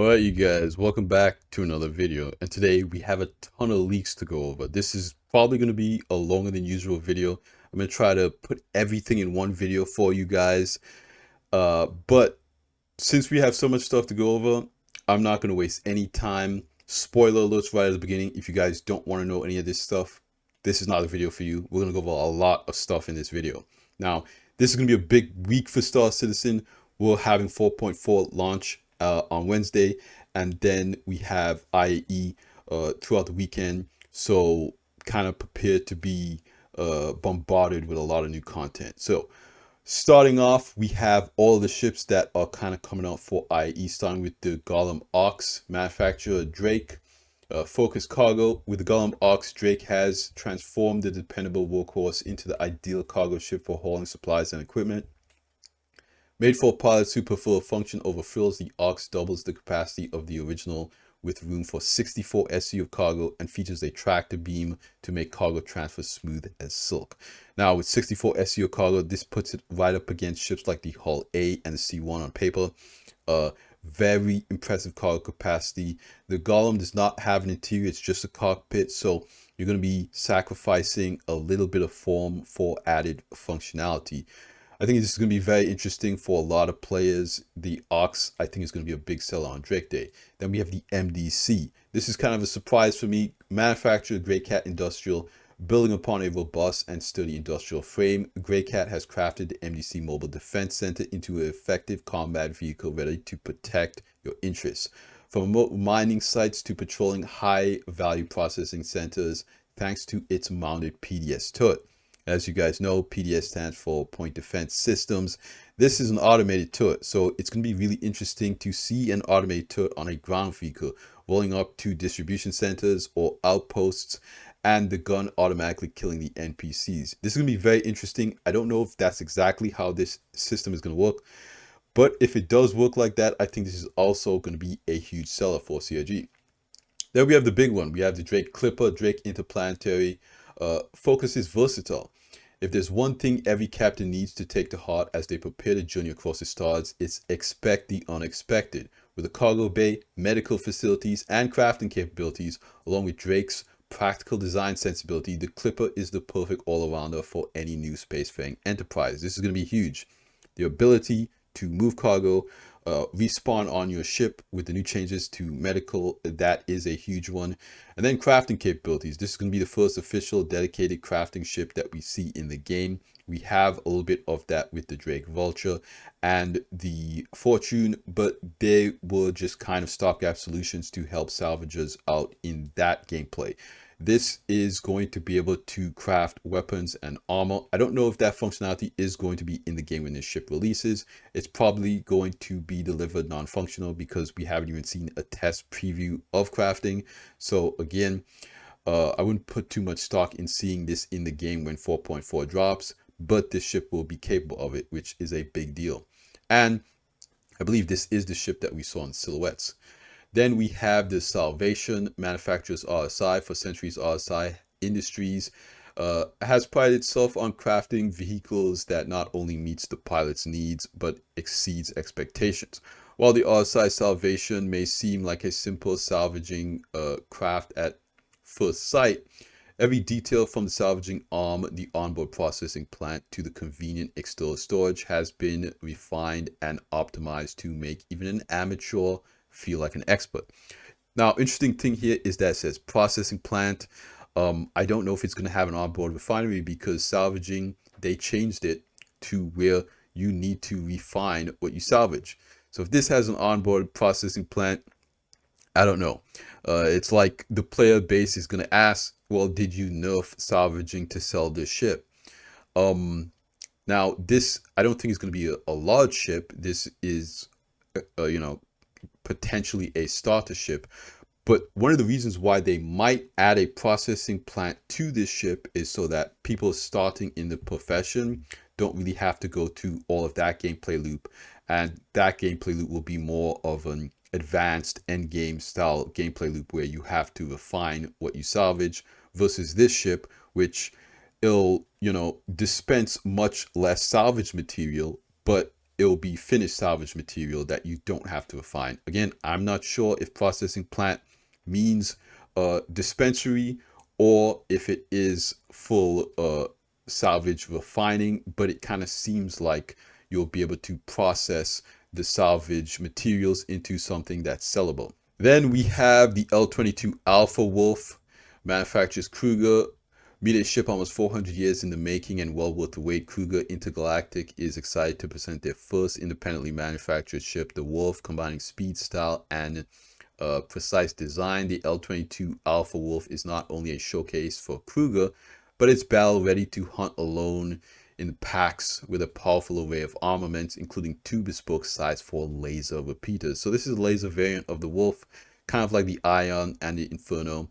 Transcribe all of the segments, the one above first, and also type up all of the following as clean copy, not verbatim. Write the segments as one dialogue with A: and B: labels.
A: Alright, you guys, welcome back to another video. And today we have a ton of leaks to go over. This is probably going to be a longer than usual video. I'm going to try to put everything in one video for you guys. But since we have so much stuff to go over, I'm not going to waste any time. Spoiler alerts right at the beginning. If you guys don't want to know any of this stuff, this is not a video for you. We're going to go over a lot of stuff in this video. Now, this is going to be a big week for Star Citizen. We're having 4.4 launch on Wednesday, and then we have IAE throughout the weekend. So kind of prepared to be bombarded with a lot of new content. So starting off, we have all the ships that are kind of coming out for IAE, starting with the Golem OX manufacturer Drake. Focus cargo. With the Golem OX, Drake has transformed the dependable workhorse into the ideal cargo ship for hauling supplies and equipment. Made for pilots who prefer a function over frills, the OX doubles the capacity of the original with room for 64 SU of cargo and features a tractor beam to make cargo transfer smooth as silk. Now with 64 SU of cargo, this puts it right up against ships like the Hull A and the C1 on paper. Very impressive cargo capacity. The Golem does not have an interior, it's just a cockpit, so you're going to be sacrificing a little bit of form for added functionality. I think this is going to be very interesting for a lot of players. The OX, I think, is going to be a big seller on Drake Day. Then we have the MDC. This is kind of a surprise for me. Manufacturer Greycat Industrial, building upon a robust and sturdy industrial frame. Greycat has crafted the MDC Mobile Defense Center into an effective combat vehicle ready to protect your interests. From remote mining sites to patrolling high-value processing centers, thanks to its mounted PDS turret. As you guys know, PDS stands for Point Defense Systems. This is an automated turret, so it's going to be really interesting to see an automated turret on a ground vehicle rolling up to distribution centers or outposts, and the gun automatically killing the NPCs. This is going to be very interesting. I don't know if that's exactly how this system is going to work, but if it does work like that, I think this is also going to be a huge seller for CRG. Then we have the big one. We have the Drake Clipper, Drake Interplanetary. Focus is versatile. If there's one thing every captain needs to take to heart as they prepare to journey across the stars, it's expect the unexpected. With a cargo bay, medical facilities, and crafting capabilities, along with Drake's practical design sensibility, the Clipper is the perfect all-arounder for any new spacefaring enterprise. This is going to be huge. The ability to move cargo, respawn on your ship with the new changes to medical, that is a huge one. And then crafting capabilities. This is going to be the first official dedicated crafting ship that we see in the game. We have a little bit of that with the Drake Vulture and the Fortune, but they were just kind of stopgap solutions to help salvagers out in that gameplay. This is going to be able to craft weapons and armor. I don't know if that functionality is going to be in the game when this ship releases. It's probably going to be delivered non-functional because we haven't even seen a test preview of crafting. So again, I wouldn't put too much stock in seeing this in the game when 4.4 drops, but this ship will be capable of it, which is a big deal. And I believe this is the ship that we saw in silhouettes. Then we have the Salvation, manufacturers RSI. For centuries, RSI Industries has prided itself on crafting vehicles that not only meets the pilot's needs, but exceeds expectations. While the RSI Salvation may seem like a simple salvaging craft at first sight, every detail from the salvaging arm, the onboard processing plant, to the convenient external storage has been refined and optimized to make even an amateur feel like an expert. Now, interesting thing here is that it says processing plant. I don't know if it's going to have an onboard refinery because salvaging, they changed it to where you need to refine what you salvage. So if this has an onboard processing plant, I don't know. It's like the player base is going to ask, well, did you nerf salvaging to sell this ship? Now, this, I don't think is going to be a large ship. This is, potentially a starter ship. But one of the reasons why they might add a processing plant to this ship is so that people starting in the profession don't really have to go through all of that gameplay loop. And that gameplay loop will be more of an advanced end game style gameplay loop where you have to refine what you salvage, versus this ship, which it'll, dispense much less salvage material, but it will be finished salvage material that you don't have to refine. Again, I'm not sure if processing plant means dispensary or if it is full salvage refining, but it kind of seems like you'll be able to process the salvage materials into something that's sellable. Then we have the L22 Alpha Wolf, manufactures Krueger. Media ship almost 400 years in the making and well worth the wait. Krueger Intergalactic is excited to present their first independently manufactured ship, the Wolf, combining speed, style, and precise design. The L22 Alpha Wolf is not only a showcase for Krueger, but it's battle ready to hunt alone in packs with a powerful array of armaments, including 2 bespoke size 4 laser repeaters. So this is a laser variant of the Wolf, kind of like the Ion and the Inferno.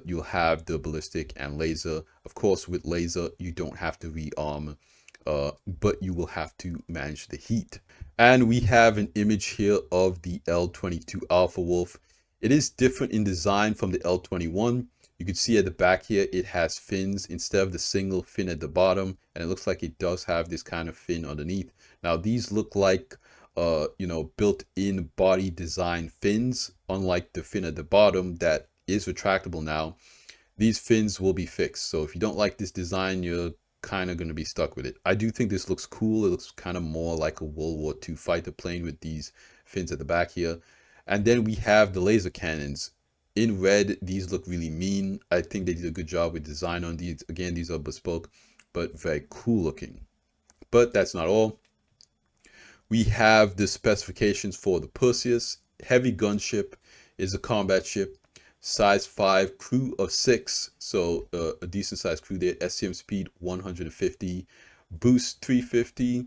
A: You'll have the ballistic and laser. Of course, with laser, you don't have to rearm, but you will have to manage the heat. And we have an image here of the L22 Alpha Wolf. It is different in design from the L21. You can see at the back here, it has fins instead of the single fin at the bottom. And it looks like it does have this kind of fin underneath. Now, these look like, built-in body design fins, unlike the fin at the bottom that is retractable now. These fins will be fixed. So if you don't like this design, you're kind of going to be stuck with it. I do think this looks cool. It looks kind of more like a World War II fighter plane with these fins at the back here. And then we have the laser cannons. In red, these look really mean. I think they did a good job with design on these. Again, these are bespoke, but very cool looking. But that's not all. We have the specifications for the Perseus. Heavy gunship, is a combat ship. Size 5, crew of 6, so a decent sized crew there. SCM speed 150, boost 350,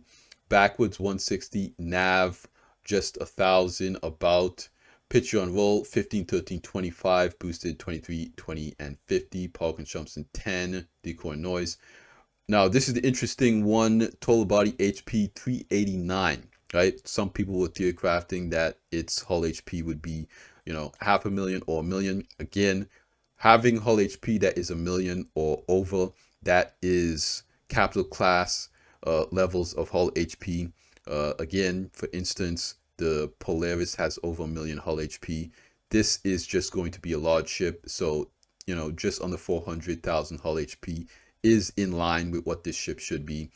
A: backwards 160, nav just 1,000 about. Picture on roll 15, 13, 25, boosted 23, 20, and 50. Power consumption 10, decoy noise. Now this is the interesting one. Total body HP 389. Right? Some people were theory crafting that its hull HP would be, 500,000 or 1,000,000. Again, having hull HP that is 1,000,000 or over, that is capital class levels of hull HP. Again, for instance, the Polaris has over 1,000,000 hull HP. This is just going to be a large ship, so just under 400,000 hull HP is in line with what this ship should be.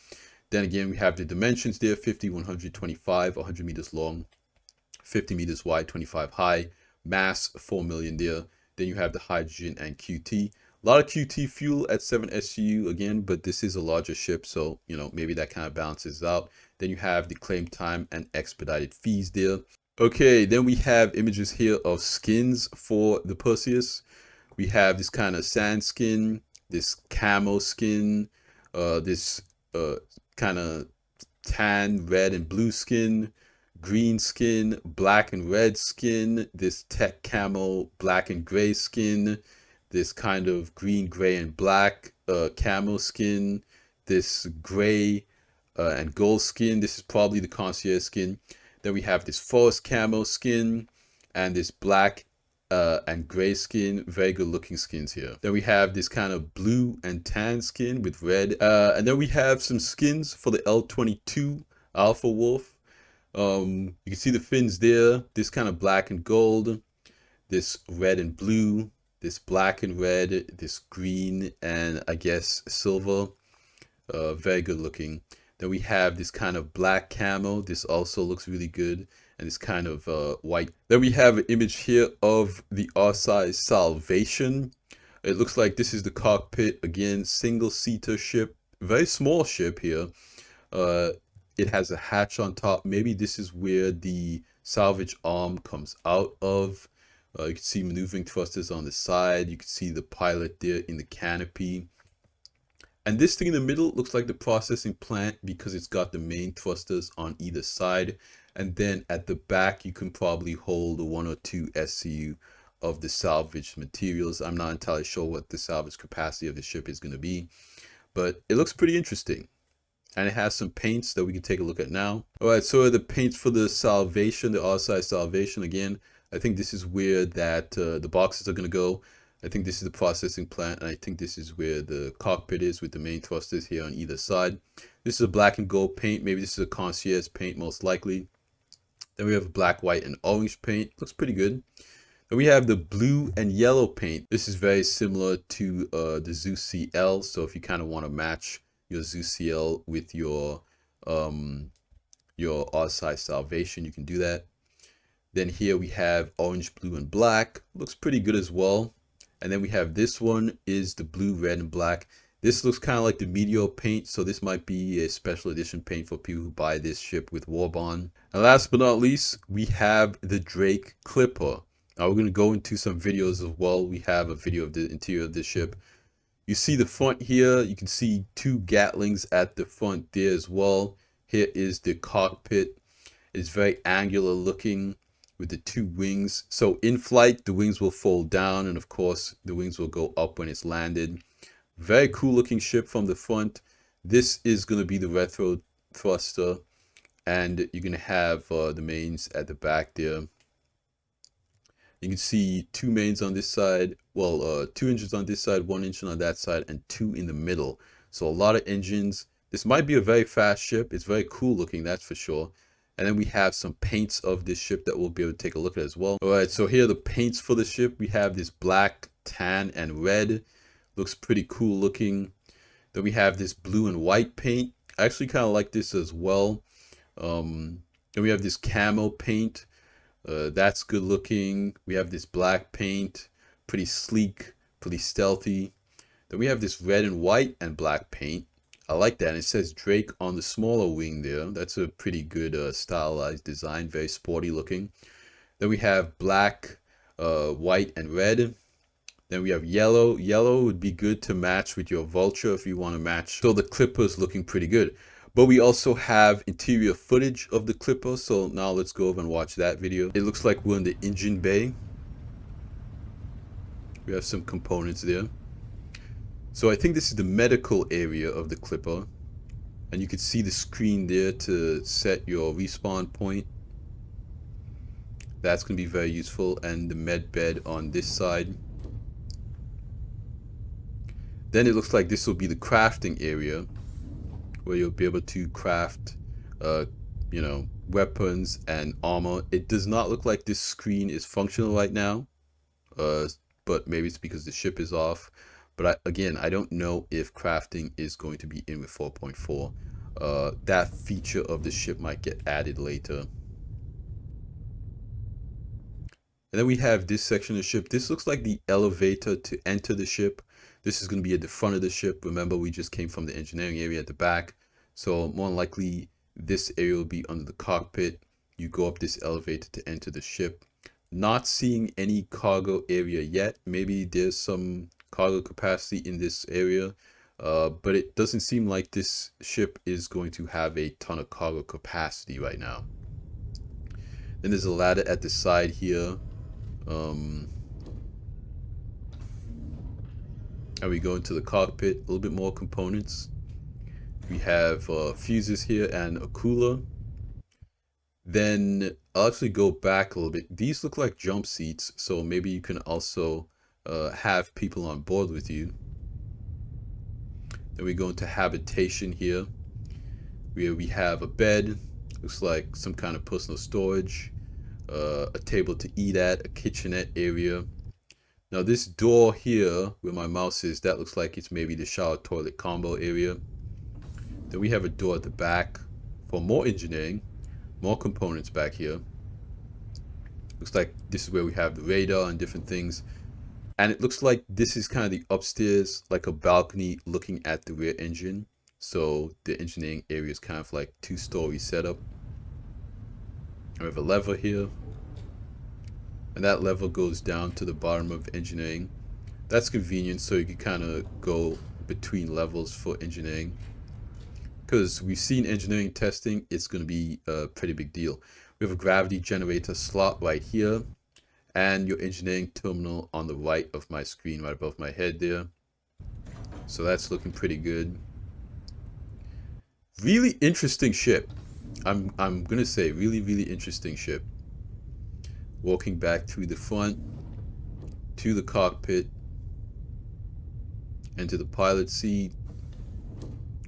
A: Then again, we have the dimensions there: 50, 125, 100 meters long, 50 meters wide, 25 high, mass 4 million there. Then you have the hydrogen and QT. A lot of QT fuel at 7 SGU again, but this is a larger ship, so maybe that kind of balances out. Then you have the claim time and expedited fees there. Okay, then we have images here of skins for the Perseus. We have this kind of sand skin, this camo skin, this kind of tan, red, and blue skin, green skin, black and red skin, this tech camo, black and gray skin, this kind of green, gray, and black camo skin, this gray and gold skin. This is probably the concierge skin. Then we have this forest camo skin and this black and gray skin. Very good looking skins here. Then we have this kind of blue and tan skin with red. And then we have some skins for the L22 Alpha Wolf. You can see the fins there. This kind of black and gold, this red and blue, this black and red, this green and I guess silver. Very good looking. Then we have this kind of black camo. This also looks really good. And this kind of white. Then we have an image here of the RSI Salvation. It looks like this is the cockpit. Again, single-seater ship. Very small ship here. It has a hatch on top. Maybe this is where the salvage arm comes out of. You can see maneuvering thrusters on the side. You can see the pilot there in the canopy. And this thing in the middle looks like the processing plant because it's got the main thrusters on either side. And then at the back, you can probably hold 1 or 2 SCU of the salvaged materials. I'm not entirely sure what the salvage capacity of the ship is going to be, but it looks pretty interesting. And it has some paints that we can take a look at now. All right, so the paints for the Salvation, the RSI Salvation. Again, I think this is where that the boxes are going to go. I think this is the processing plant, and I think this is where the cockpit is with the main thrusters here on either side. This is a black and gold paint. Maybe this is a concierge paint, most likely. Then we have black, white, and orange paint. Looks pretty good. Then we have the blue and yellow paint. This is very similar to the Zeus CL. So if you kind of want to match your Zeus CL with your RSI Salvation, you can do that. Then here we have orange, blue, and black. Looks pretty good as well. And then we have this one is the blue, red, and black. This looks kind of like the Meteor paint, so this might be a special edition paint for people who buy this ship with Warbond. And last but not least, we have the Drake Clipper. Now we're going to go into some videos as well. We have a video of the interior of this ship. You see the front here. You can see two Gatlings at the front there as well. Here is the cockpit. It's very angular looking with the two wings. So in flight, the wings will fold down, and of course the wings will go up when it's landed. Very cool looking ship from the front. This is going to be the retro thruster, and you're going to have the mains at the back there. You can see two mains on this side, well, 2 engines on this side, 1 engine on that side, and 2 in the middle. So a lot of engines. This might be a very fast ship. It's very cool looking, that's for sure. And then we have some paints of this ship that we'll be able to take a look at as well. All right, so here are the paints for the ship. We have this black, tan, and red. Looks pretty cool looking. Then we have this blue and white paint. I actually kind of like this as well. Then we have this camo paint. That's good looking. We have this black paint. Pretty sleek, pretty stealthy. Then we have this red and white and black paint. I like that. And it says Drake on the smaller wing there. That's a pretty good stylized design. Very sporty looking. Then we have black, white, and red. Then we have yellow. Yellow would be good to match with your Vulture if you want to match. So the Clipper is looking pretty good. But we also have interior footage of the Clipper. So now let's go over and watch that video. It looks like we're in the engine bay. We have some components there. So I think this is the medical area of the Clipper. And you can see the screen there to set your respawn point. That's going to be very useful. And the med bed on this side. Then it looks like this will be the crafting area, where you'll be able to craft, you know, weapons and armor. It does not look like this screen is functional right now, but maybe it's because the ship is off. But again, I don't know if crafting is going to be in with 4.4. That feature of the ship might get added later. And then we have this section of the ship. This looks like the elevator to enter the ship. This is going to be at the front of the ship. Remember, we just came from the engineering area at the back. So more than likely, this area will be under the cockpit. You go up this elevator to enter the ship. Not seeing any cargo area yet. Maybe there's some cargo capacity in this area. But it doesn't seem like this ship is going to have a ton of cargo capacity right now. Then there's a ladder at the side here. And we go into the cockpit, a little bit more components. We have fuses here and a cooler. Then I'll actually go back a little bit. These look like jump seats, so maybe you can also have people on board with you. Then we go into habitation here, where we have a bed, looks like some kind of personal storage, a table to eat at, a kitchenette area. Now this door here, where my mouse is, that looks like it's maybe the shower toilet combo area. Then we have a door at the back for more engineering, more components back here. Looks like this is where we have the radar and different things. And it looks like this is kind of the upstairs, like a balcony looking at the rear engine. So the engineering area is kind of like 2-story setup. We have a lever here. And that level goes down to the bottom of engineering. That's convenient, so you can kind of go between levels for engineering. Because we've seen engineering testing, it's going to be a pretty big deal. We have a gravity generator slot right here. And your engineering terminal on the right of my screen, right above my head there. So that's looking pretty good. Really interesting ship. I'm going to say really interesting ship. Walking back to the front, to the cockpit. Enter the pilot seat.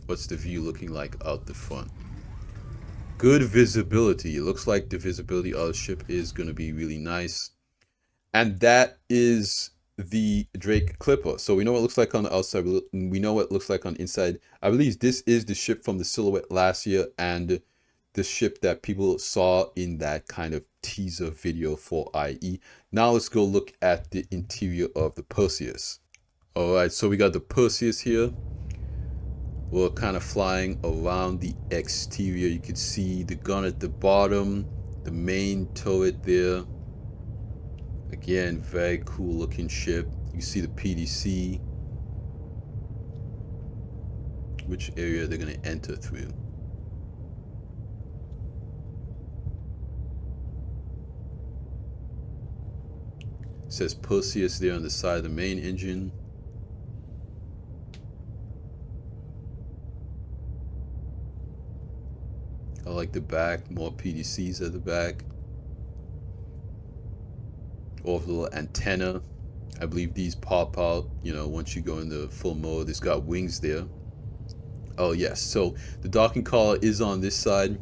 A: What's the view looking like out the front? Good visibility. It looks like the visibility of the ship is going to be really nice. And that is the Drake Clipper. So we know what it looks like on the outside. We know what it looks like on the inside. I believe this is the ship from the silhouette last year and the ship that people saw in that kind of teaser video for IE. Now let's go look at the interior of the Perseus. All right, so we got the Perseus here. We're kind of flying around the exterior. You can see the gun at the bottom, the main turret there. Again, very cool looking ship. You see the PDC, which area they're going to enter through. It says Perseus there on the side of the main engine. I like the back, more PDCs at the back. Off the little antenna. I believe these pop out, you know, once you go into full mode. It's got wings there. Oh yes, so the docking collar is on this side.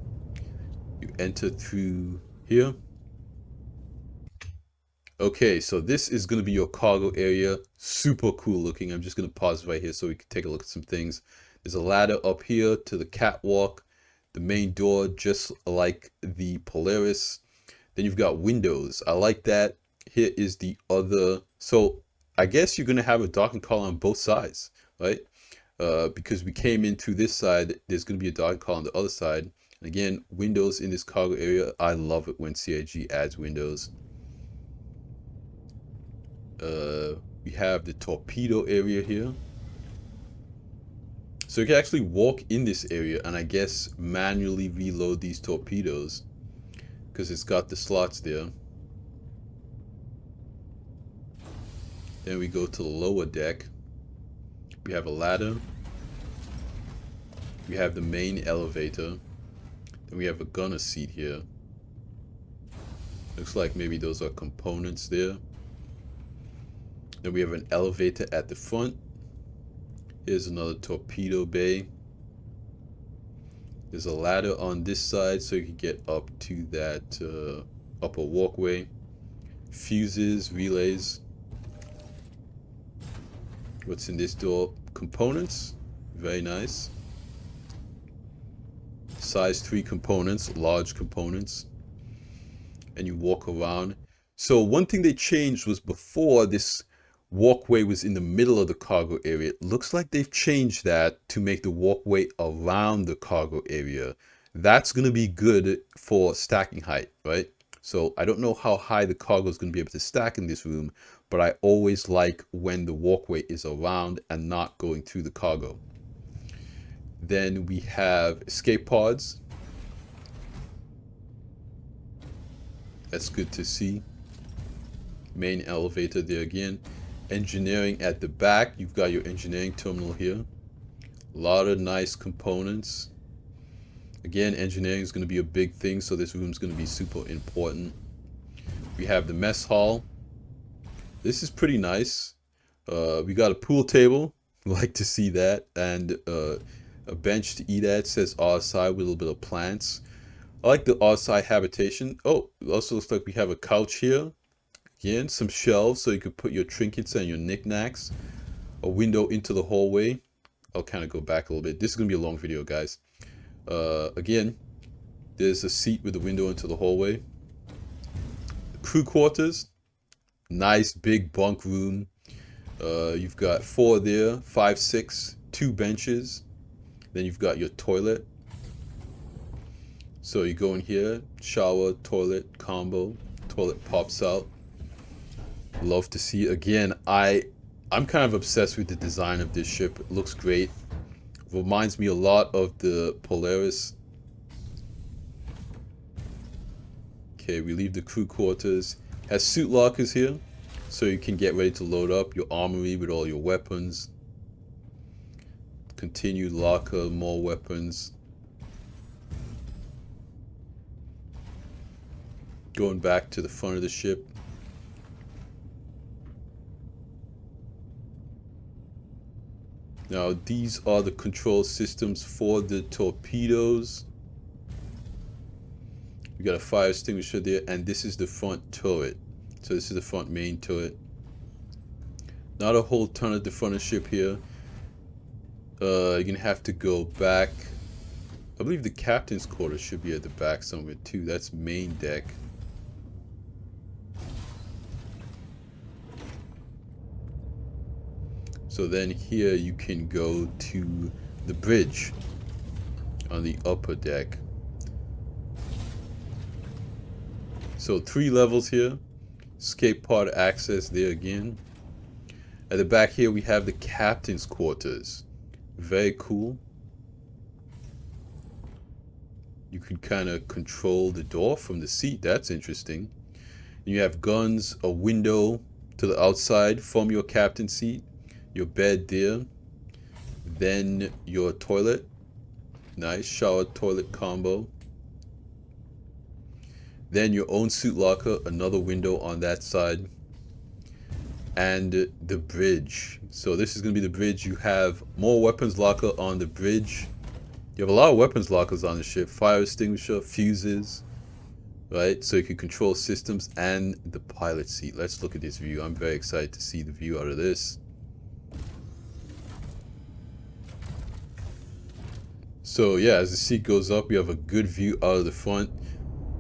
A: You enter through here. Okay, so this is going to be your cargo area. Super cool looking. I'm just going to pause right here so we can take a look at some things. There's a ladder up here to the catwalk. The main door, just like the Polaris. Then you've got windows. I like that. Here is the other. So I guess you're going to have a docking collar on both sides, right? Because we came in through this side, there's going to be a docking collar on the other side. And again, windows in this cargo area. I love it when CIG adds windows. We have the torpedo area here. So you can actually walk in this area and I guess manually reload these torpedoes because it's got the slots there. Then we go to the lower deck. We have a ladder. We have the main elevator. Then we have a gunner seat here. Looks like maybe those are components there. Then we have an elevator at the front. Here's another torpedo bay. There's a ladder on this side so you can get up to that upper walkway. Fuses, relays. What's in this door? Components. Very nice. Size 3 components, large components. And you walk around. So one thing they changed was before this walkway was in the middle of the cargo area. It looks like they've changed that to make the walkway around the cargo area. That's going to be good for stacking height, right? So I don't know how high the cargo is going to be able to stack in this room, but I always like when the walkway is around and not going through the cargo. Then we have escape pods. That's good to see. Main elevator there again. Engineering at the back. You've got your engineering terminal here. A lot of nice components. Again, engineering is going to be a big thing, so this room is going to be super important. We have the mess hall. This is pretty nice. We got a pool table. Like to see that. And a bench to eat at. It says RSI with a little bit of plants. I like the RSI habitation. Oh, it also looks like we have a couch here. Again, some shelves so you can put your trinkets and your knickknacks. A window into the hallway. I'll kind of go back a little bit. This is going to be a long video, guys. Again, there's a seat with a window into the hallway. Crew quarters. Nice big bunk room. You've got 4 there, 5, 6, 2 benches. Then you've got your toilet. So you go in here, shower, toilet, combo. Toilet pops out. Love to see. Again, I'm kind of obsessed with the design of this ship. It looks great. Reminds me a lot of the Polaris. Okay, we leave the crew quarters. Has suit lockers here, so you can get ready to load up your armory with all your weapons. Continued locker, more weapons. Going back to the front of the ship. Now these are the control systems for the torpedoes. We got a fire extinguisher there, and this is the front turret. So this is the front main turret. Not a whole ton at the front of the ship here. You're gonna have to go back. I believe the captain's quarters should be at the back somewhere too. That's main deck. So then here you can go to the bridge on the upper deck. So 3 levels here. Escape pod access there again. At the back here we have the captain's quarters. Very cool. You can kind of control the door from the seat. That's interesting. You have guns, a window to the outside from your captain's seat, your bed there, then your toilet. Nice shower toilet combo. Then your own suit locker, another window on that side, and the bridge. So this is going to be the bridge. You have more weapons locker on the bridge. You have a lot of weapons lockers on the ship. Fire extinguisher, fuses, right? So you can control systems and the pilot seat. Let's look at this view. I'm very excited to see the view out of this. So yeah, as the seat goes up, you have a good view out of the front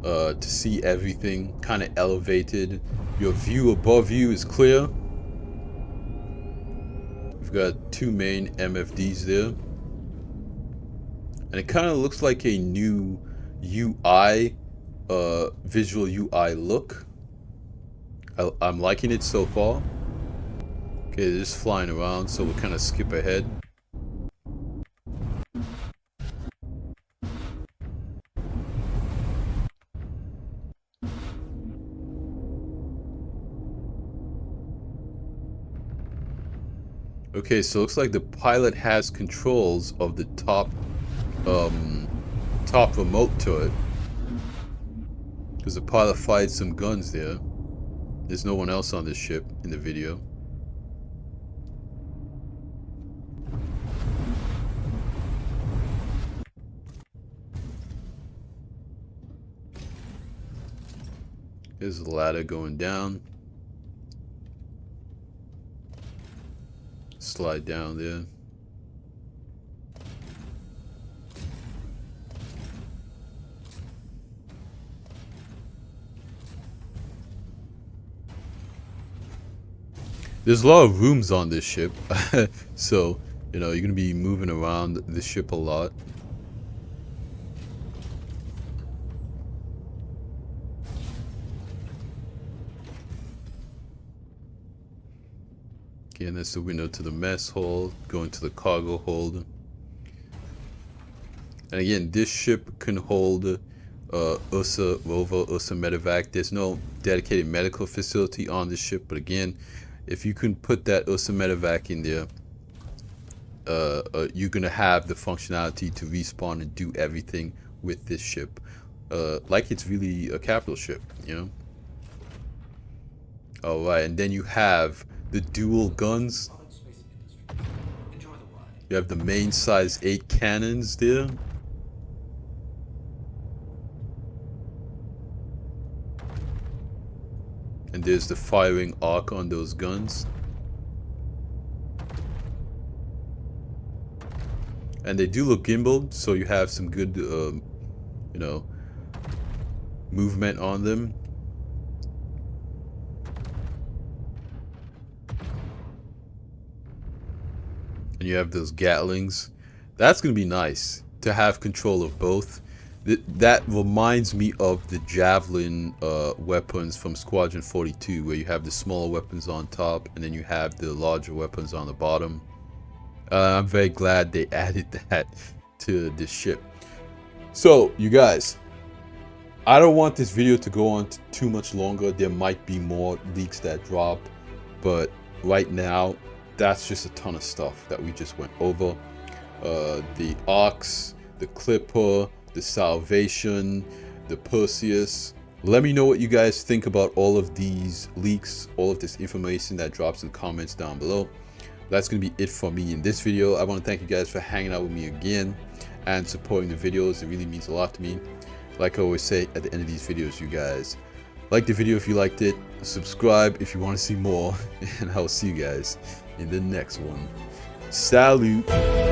A: to see everything kind of elevated. Your view above you is clear. We've got 2 main MFDs there. And it kind of looks like a new UI, visual UI look. I'm liking it so far. Okay, they're just flying around, so we'll kind of skip ahead. Okay, so it looks like the pilot has controls of the top remote turret, because the pilot fired some guns there. There's no one else on this ship in the video. There's the ladder going down. Slide down there. There's a lot of rooms on this ship, so you know you're gonna be moving around the ship a lot. Again, that's the window to the mess hall, going to the cargo hold. And again, this ship can hold USA Rover, USA Medevac. There's no dedicated medical facility on this ship, but again, if you can put that USA Medevac in there, you're gonna have the functionality to respawn and do everything with this ship, like it's really a capital ship, you know. All right, and then you have the dual guns. You have the main size 8 cannons there. And there's the firing arc on those guns. And they do look gimbaled, so you have some good, you know, movement on them. And you have those Gatlings. That's going to be nice to have control of both. That reminds me of the Javelin weapons from Squadron 42, where you have the smaller weapons on top and then you have the larger weapons on the bottom. I'm very glad they added that to this ship. So, you guys, I don't want this video to go on too much longer. There might be more leaks that drop, but right now, that's just a ton of stuff that we just went over. The OX, the Clipper, the Salvation, the Perseus. Let me know what you guys think about all of these leaks, all of this information that drops in the comments down below. That's going to be it for me in this video. I want to thank you guys for hanging out with me again and supporting the videos. It really means a lot to me. Like I always say at the end of these videos, you guys, like the video if you liked it, subscribe if you want to see more, and I'll see you guys in the next one. Salute!